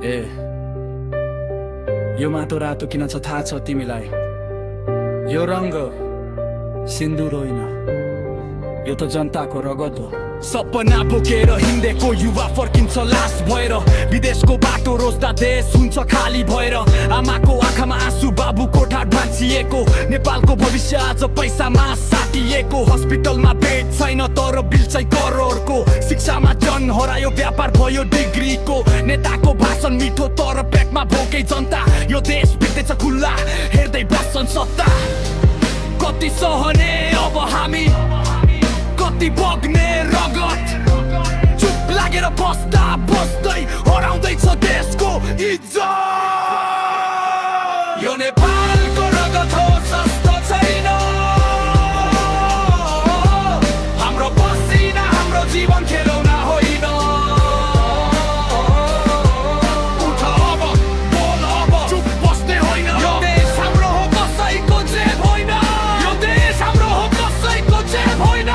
ए यो माटो रातो किन छ थाहा छ तिमीलाई? यो रङ्ग सिन्दुर होइन, यो त जनताको रगत हो। सपना बोकेर हिँडेको युवा फर्किन्छ लास भएर, विदेशको बाटो रोज्दा देश हुन्छ खाली भएर। आमाको आँखामा आँसु, बाबुको ठाड भाँचिएको, नेपालको भविष्य आज पैसामा साटिएको। हस्पिटलमा बेड छैन तर बिल चाहिँ करोडको, शिक्षामा जन हरायो, व्यापार भयो डिग्रीको। नेताको भाषण मिठो तर पेटमा भोकै जनता, यो देश बित्दैछ खुल्ला हेर्दै बस्छन् सत्ता। कति सहने अब हामी, कति बग्ने रगत, चुप लागेर बस्दा बस्दै हराउँदैछ देशको इज्जत। यो नेपालको रगत हो, सस्तो छैन। हाम्रो पसिना हाम्रो जीवन खेलौना होइन। उठ अब, बोल अब, चुप बस्ने होइन। यो देश हाम्रो हो, कसैको जेब होइन। यो देश हाम्रो हो, कसैको जेब होइन।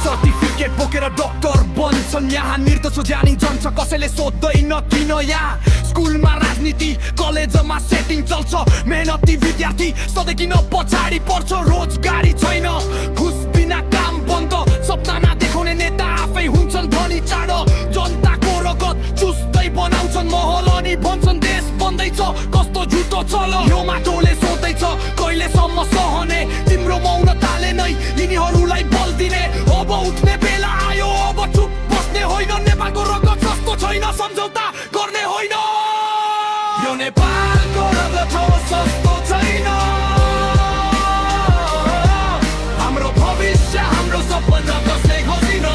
सर्टिफिकेट बोकेर डक्टर बन्छन् यहाँ, निर्दोष ज्यानी जान्छ कसैले सोध्दैन किन यहाँ। स्कुलमा राजनीति, कलेजमा सेटिङ चल्छ, मेहनती विद्यार्थी सधैँ किन पछाडि पर्छ। रोजगारी छैन, घुस बिना काम बन्द, सपना नदेखाउने नेता आफै हुन्छन् धनी चाँडो। जनताको रगत चुस्दै बनाउँछन् महल अनि भन्छन् देश बन्दैछ कस्तो झुटो चल। यो माटोले सोध्दैछ कहिलेसम्म सहने, तिम्रो मौनताले नै यिनीहरूलाई बल दिने। अब उठ्ने बेला आयो, अब चुप बस्ने होइन। नेपालको रगत सस्तो छैन, सम्झौता गर्ने होइन। यो नेपालको रगत हो, सस्तो छैन। हाम्रो भविष्य हाम्रो सपना कसले खोजिन।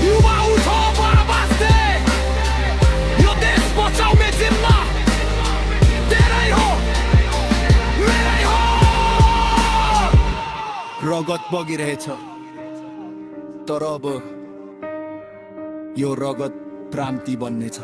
युवा उठो, आवाज दे, यो देश बचाउने जिम्मा तेरै हो, मेरै हो। रगत बगिरहेछ तर अब यो रगत क्रान्ति बन्नेछ।